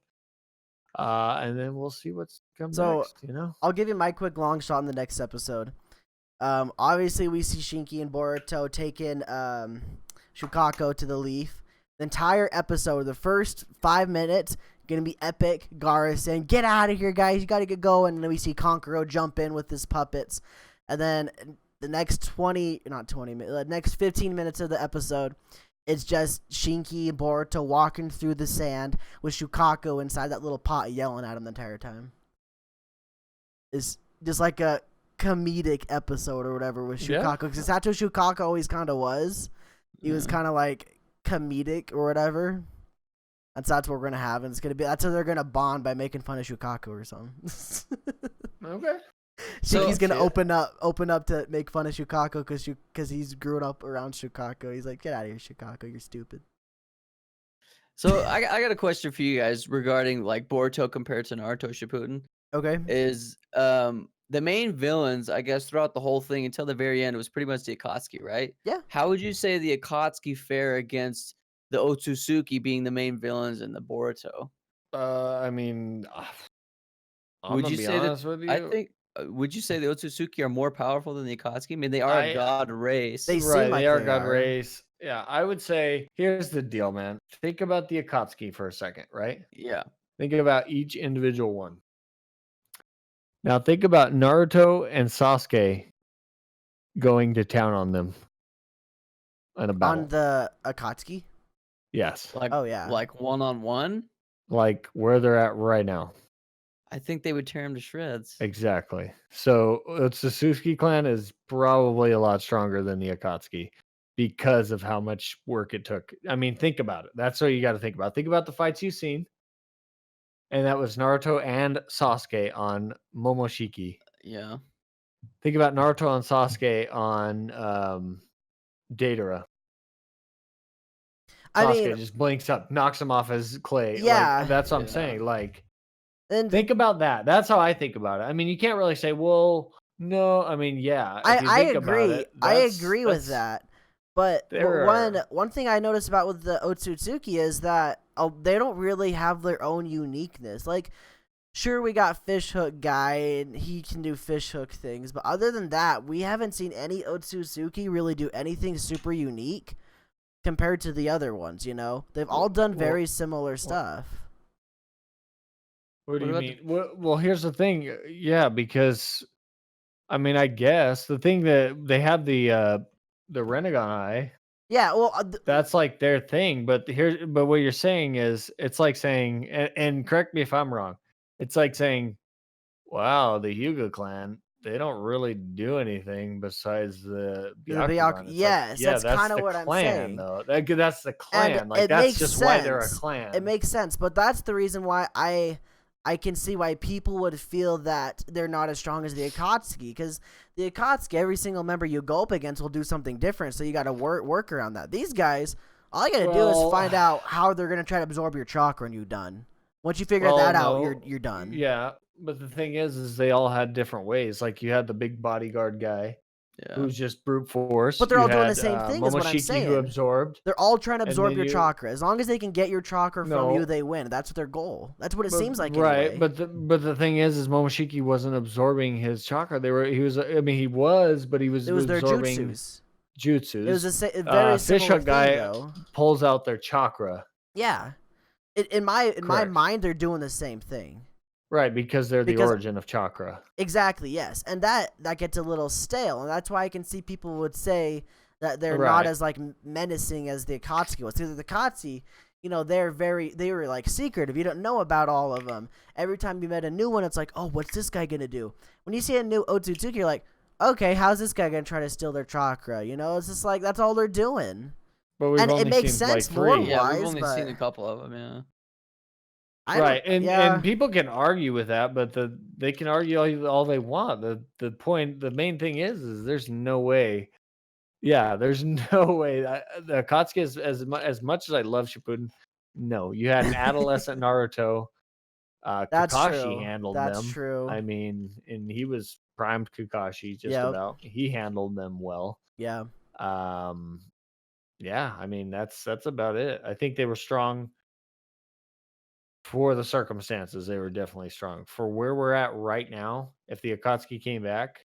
And then we'll see what's come So- next. You know. I'll give you my quick long shot in the next episode. Obviously we see Shinki and Boruto taking Shukako to the Leaf. The entire episode, the first 5 minutes, gonna be epic. Gaara saying, "Get out of here, guys! You gotta get going." And then we see Kankuro jump in with his puppets, and then the next 15 minutes of the episode, it's just Shinki and Boruto walking through the sand with Shukako inside that little pot, yelling at him the entire time. It's just like a comedic episode or whatever with Yeah. Shukako, because that's what Shukako always kind of was. He was kind of like comedic or whatever. That's what we're gonna have, and it's gonna be that's how they're gonna bond, by making fun of Shukako or something. Okay. Shinki's gonna Yeah. open up to make fun of Shukako because he's grown up around Shukako. He's like, "Get out of here, Shukako! You're stupid." So I got a question for you guys regarding like Boruto compared to Naruto Shippuden. Okay. Is the main villains, I guess, throughout the whole thing until the very end was pretty much the Akatsuki, right? Yeah. How would you say the Akatsuki fare against the Otsutsuki being the main villains in the Boruto? I mean, I'm Would gonna you be say that? honest with you. I think. Would you say the Otsutsuki are more powerful than the Akatsuki? I mean, they are a god race. They seem Right, like they are they god are. race. Yeah, I would say here's the deal, man. Think about the Akatsuki for a second, right? Yeah. Think about each individual one. Now think about Naruto and Sasuke going to town on them in a battle. On the Akatsuki. Yes, Like, Oh, yeah. like one-on-one. like where they're at right now. I think they would tear him to shreds. Exactly. So the Sasuke clan is probably a lot stronger than the Akatsuki because of how much work it took. I mean, think about it. That's what you got to think about. Think about the fights you've seen. And that was Naruto and Sasuke on Momoshiki. Yeah. Think about Naruto and Sasuke on Datara. I Sasuke mean, just blinks up, knocks him off his clay. yeah. Like that's what I'm Yeah. saying. Like And think about that. That's how I think about it. I mean, you can't really say, well, no. I mean, yeah. If you I think about agree. it, I agree with that. But one thing I noticed about with the Otsutsuki is that they don't really have their own uniqueness. Like, sure, we got Fishhook guy and he can do fishhook things, but other than that, we haven't seen any Otsutsuki really do anything super unique compared to the other ones. You know, they've all done very similar stuff. What do What you about mean? Well, here's the thing. Yeah, because I mean, I guess the thing that they have the Renegon eye. Yeah, well, That's like their thing. But what you're saying is, it's like saying, and correct me if I'm wrong. It's like saying, wow, the Hyuga clan, they don't really do anything besides the Byakugan. It's like, yes, yeah, that's that's kind of the what I'm clan, saying. though. That's the And clan. Like, it that's makes just sense. why they're a clan. It makes sense, but that's the reason why I can see why people would feel that they're not as strong as the Akatsuki, because the Akatsuki, every single member you go up against will do something different, so you got to work around that. These guys, all you got to do is find out how they're gonna try to absorb your chakra, and you're done. Once you figure that out, you're done. Yeah, but the thing is they all had different ways. Like, you had the big bodyguard guy, who's just brute force. But they're You all doing the had, same thing, is what I'm Momoshiki, saying. who absorbed. They're all trying to absorb then your chakra. As long as they can get your chakra from you, No. they win. That's their goal. That's what it But- seems like right? anyway. But the thing is Momoshiki wasn't absorbing his chakra. He was, but he was it was their absorbing jutsus. jutsus. It was a very similar Fishhook thing, guy though. pulls out their chakra. Yeah. In my Correct. mind, they're doing the same thing. Right, because they're the Because- origin of chakra. Exactly, yes. And that gets a little stale, and that's why I can see people would say that they're not Right. as like menacing as the Akatsuki was. Because the Akatsuki, you know, they were like secretive. You don't know about all of them. Every time you met a new one, it's like, oh, what's this guy gonna do? When you see a new Otsutsuki, you're like, okay, how's this guy gonna try to steal their chakra? You know, it's just like that's all they're doing. But we've And it only makes seen sense like three. Yeah, Wise, we've only but- seen a couple of them. Yeah. Right, and people can argue with that, but they can argue all they want. The main thing is there's no way. Yeah, there's no way. The Akatsuki is as much as I love Shippuden. No, you had an adolescent Naruto. That's Kakashi true. handled That's them. true. I mean, and he was primed Kakashi just Yep. about. He handled them well. Yeah. Yeah, I mean that's about it. I think they were strong for the circumstances. They were definitely strong. For where we're at right now, if the Akatsuki came back,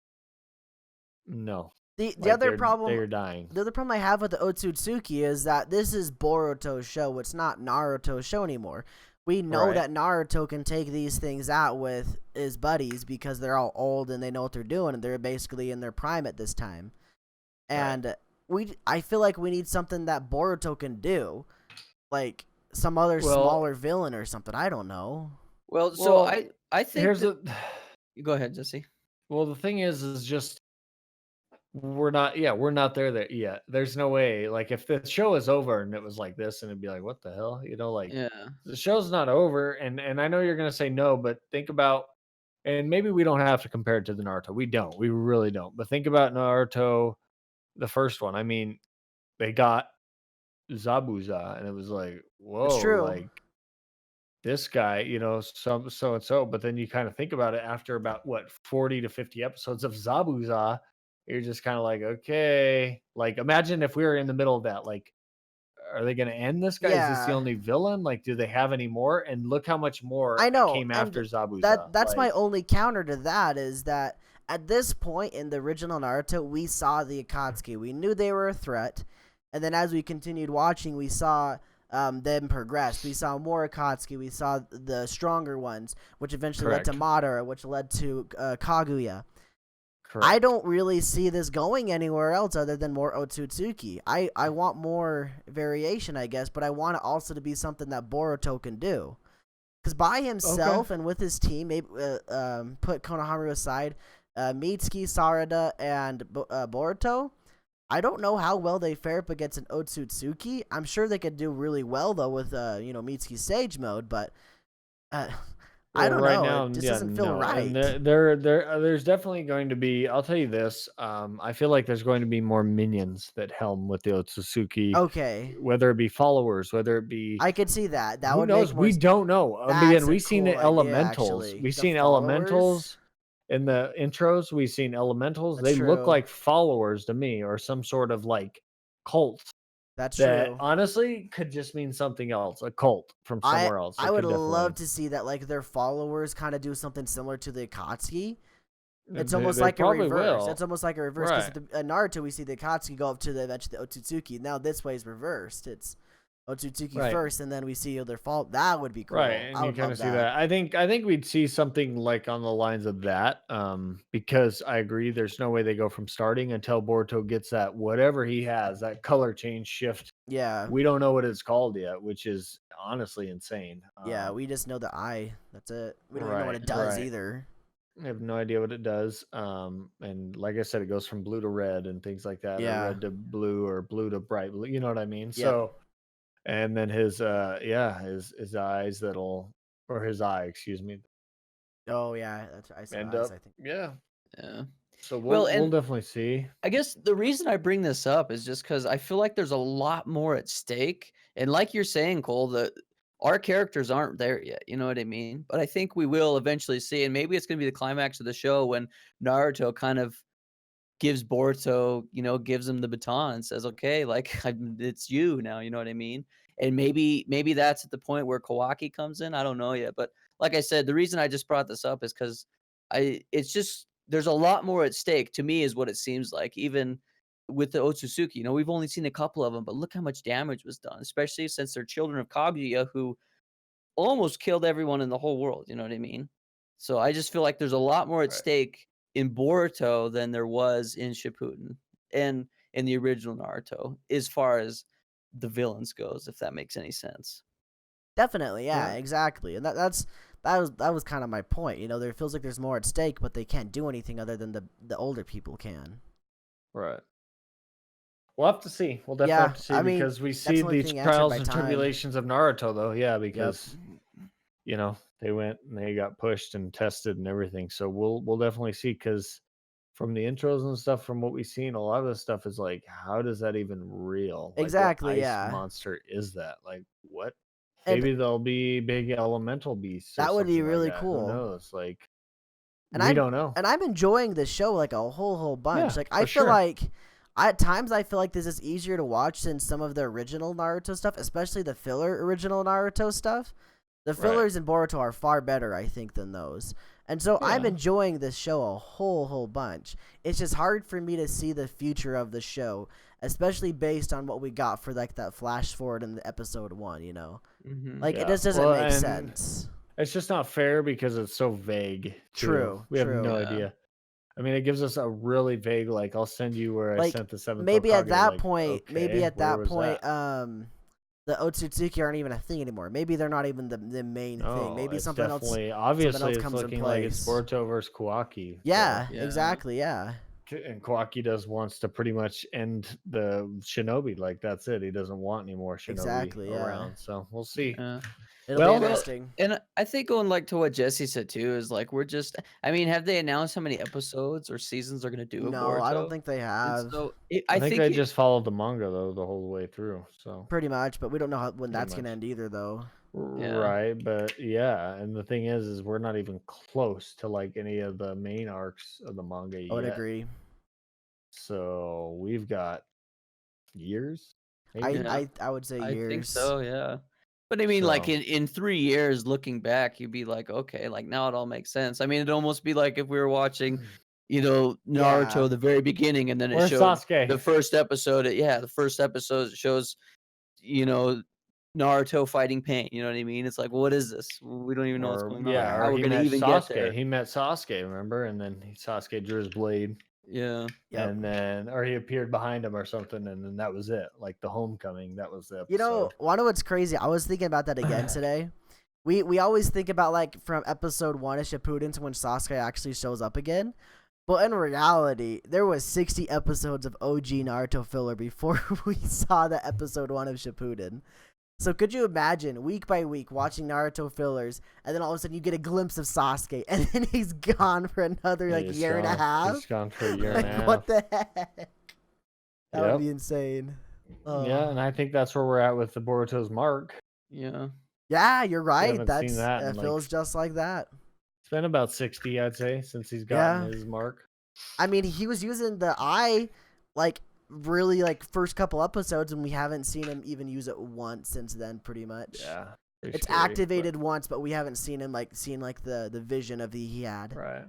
no. The Like, other problem they're dying. The other problem I have with the Otsutsuki is that this is Boruto's show. It's not Naruto's show anymore. We know Right. that Naruto can take these things out with his buddies because they're all old and they know what they're doing, and they're basically in their prime at this time. And I feel like we need something that Boruto can do, like some other smaller villain or something. I don't know. Well, so Well, I think Here's that, the go ahead, Jesse. well, the thing is just we're not there yet. There's no way. Like, if the show is over and it was like this, and it'd be like, what the hell? You know, like Yeah. the show's not over, and I know you're gonna say no, but think about, and maybe we don't have to compare it to the Naruto. We don't. We really don't. But think about Naruto, the first one. I mean, they got Zabuza, and it was like, whoa, true. like this guy, you know, so and so. But then you kind of think about it after about 40 to 50 episodes of Zabuza, you're just kind of like, okay, like imagine if we were in the middle of that, like, are they going to end this guy? Is this the Yeah. only villain? Like, do they have any more? And look how much more I know, came and after Zabuza. That's my like, only counter to that is that at this point in the original Naruto, we saw the Akatsuki. We knew they were a threat, and then as we continued watching, we saw them progress. We saw more Akatsuki. We saw the stronger ones, which eventually led to Correct. Madara, which led to Kaguya. correct. I don't really see this going anywhere else other than more Otsutsuki. I want more variation, I guess, but I want it also to be something that Boruto can do. Because by himself and with his team, maybe put Konohamaru aside, Mitsuki, Sarada, and Boruto, I don't know how well they fare up against an Otsutsuki. I'm sure they could do really well, though, with Mitsuki's Sage Mode, but I don't right know. now, It just yeah, doesn't feel no, and right. there's definitely going to be. I'll tell you this. I feel like there's going to be more minions that helm with the Otsutsuki, Okay, whether it be followers, whether it be I could see that. That who would knows. make more. We don't know. That's Again, a we've seen the cool idea, elementals. actually. We've The seen followers. elementals in the intros. We've seen elementals. That's They look true. like followers to me, or some sort of like cult That's that true. honestly could just mean something else, a cult from I somewhere else. I It would could love definitely. to see that, like, their followers kind of do something similar to the Akatsuki. It's They, almost they like a probably reverse. It's will. almost like a reverse because Right. in Naruto we see the Akatsuki go up to the eventually the Otsutsuki. Now this way is reversed. It's Otsutsuki Right. first, and then we see their fall. That would be cool. Right, and I you would kind love of see that. that. I think we'd see something like on the lines of that, because I agree. There's no way they go from starting until Boruto gets that whatever he has, that color change shift. Yeah, We don't know what it's called yet, which is honestly insane. yeah. We just know the eye. That's it. We don't even know what Right, it does right. either. I have no idea what it does. And like I said, it goes from blue to red and things like that, or Yeah. red to blue, or blue to bright blue. You know what I mean? Yep. So, and then his eyes that'll, or his eye, excuse me, Oh yeah. That's I saw end eyes. up, I think. yeah. Yeah. So Well, we'll and definitely see. I guess the reason I bring this up is just because I feel like there's a lot more at stake. And like you're saying, Cole, our characters aren't there yet. You know what I mean? But I think we will eventually see. And maybe it's going to be the climax of the show when Naruto kind of gives Boruto, gives him the baton and says, "Okay, like it's you now." You know what I mean? And maybe that's at the point where Kawaki comes in. I don't know yet, but like I said, the reason I just brought this up is because it's just there's a lot more at stake to me, is what it seems like. Even with the Otsutsuki, we've only seen a couple of them, but look how much damage was done, especially since they're children of Kaguya, who almost killed everyone in the whole world. You know what I mean? So I just feel like there's a lot more at Right. stake in Boruto than there was in Shippuden and in the original Naruto, as far as the villains goes, if that makes any sense. Definitely. Yeah. Right. Exactly. And that was kind of my point. There feels like there's more at stake, but they can't do anything other than the older people can. Right. We'll have to see. We'll definitely Yeah. have to see, I mean, because we that's see the only the thing answered trials by and time. tribulations of Naruto, though. Yeah, Yep. because they went and they got pushed and tested and everything. So we'll definitely see, because from the intros and stuff, from what we've seen, a lot of this stuff is like, how does that even real? Like, what Exactly. ice Yeah. monster is that? Like, what? And Maybe there'll be big elemental beasts or that would be something like really that. Who cool. knows? Like, And we don't know. I'm enjoying this show like a whole bunch. Yeah, Like, for I feel sure. like at times I feel like this is easier to watch than some of the original Naruto stuff, especially the filler original Naruto stuff. The Right. fillers in Boruto are far better, I think, than those. And so I'm Yeah. enjoying this show a whole bunch. It's just hard for me to see the future of the show, especially based on what we got for like that flash forward in the episode 1, Mm-hmm. Like, it Yeah. just doesn't Well, make and sense. it's just not fair because it's so vague. Too. True, We have true. no Yeah. idea. I mean, it gives us a really vague, like, I'll send you where I Like, sent the seventh maybe at Hokage, that like, point, okay, where was that? the Otsutsuki aren't even a thing anymore. Maybe they're not even the main thing. Oh, Maybe it's something else definitely, obviously, it's comes in looking like it's place. Boruto versus Kawaki. Yeah, Yeah. exactly. Yeah. And Kawaki wants to pretty much end the shinobi. Like, that's it. He doesn't want any more shinobi Exactly, yeah. around. So we'll see. Yeah. It'll Well, be interesting. And I think going like to what Jesse said too is like I mean, have they announced how many episodes or seasons they're gonna do of No, I don't Boruto? think they And have. so I I think think they just followed the manga, though, the whole way through. So Pretty much, but we don't know when Pretty that's much. gonna end either, though. Yeah. Right, but yeah, and the thing is we're not even close to like any of the main arcs of the manga I would yet. agree. So we've got years. Maybe? Yeah. I would say I years. think so, yeah. But I mean, like So- in 3 years, looking back, you'd be like, okay, like now it all makes sense. I mean, it'd almost be like if we were watching, Naruto, Yeah. the very beginning, and then it Where's showed Sasuke? the first episode. The first episode shows, Naruto fighting pain. You know what I mean? It's like, what is this? We don't even know what's going on. Yeah, How or we're he gonna met even Sasuke. get there? He met Sasuke, remember? And then Sasuke drew his blade, Yeah. Yep. and then or he appeared behind him or something, and then that was it. Like the homecoming, that was the episode. You know what's crazy? I was thinking about that again today. We always think about like from episode 1 of Shippuden to when Sasuke actually shows up again. But in reality, there was 60 episodes of OG Naruto filler before we saw the episode 1 of Shippuden. So could you imagine week by week watching Naruto fillers, and then all of a sudden you get a glimpse of Sasuke, and then he's gone for another year and a half? He's gone for a year and a half. What the heck? That would be insane. Yeah, and I think that's where we're at with the Boruto's mark. Yeah. Yeah, you're right. haven't seen that It in, feels just like that. It's been about 60, I'd say, since he's gotten his mark. I mean, he was using the eye, really first couple episodes, and we haven't seen him even use it once since then, pretty much. Yeah. It's activated once, but we haven't seen him the vision of he had. Right.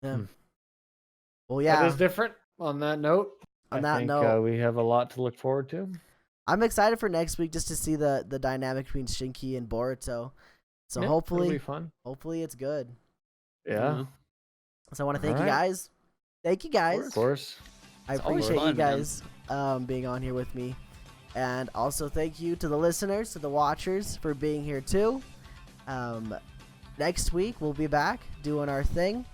Yeah. Well, yeah. It is different on that note. On I that think, note, we have a lot to look forward to. I'm excited for next week just to see the dynamic between Shinki and Boruto. So Yeah, hopefully, it'll be fun. hopefully it's good. Yeah. So I want to thank you Alright. guys. Thank you guys. Of course. I It's always appreciate you fun, man. guys being on here with me. And also thank you to the listeners, to the watchers for being here too. Next week we'll be back doing our thing.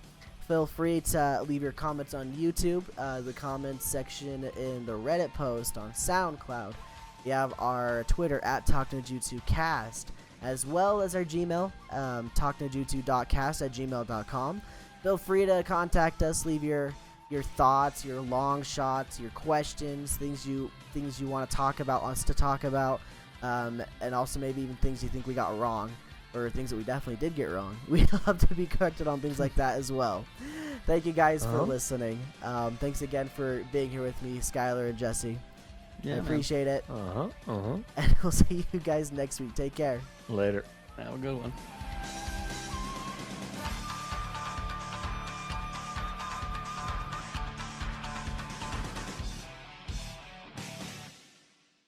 Feel free to leave your comments on YouTube, the comments section in the Reddit post, on SoundCloud. We have our Twitter at Talk No Jutsu.cast, as well as our Gmail, talknojutsu.cast at gmail.com. Feel free to contact us, leave your thoughts, your long shots, your questions, things you want to talk about, us to talk about, and also maybe even things you think we got wrong, or things that we definitely did get wrong. We'd love to be corrected on things like that as well. Thank you guys for listening. Thanks again for being here with me, Skylar and Jesse. Yeah, I appreciate it. Uh-huh. Uh-huh. And we'll see you guys next week. Take care. Later. Have a good one.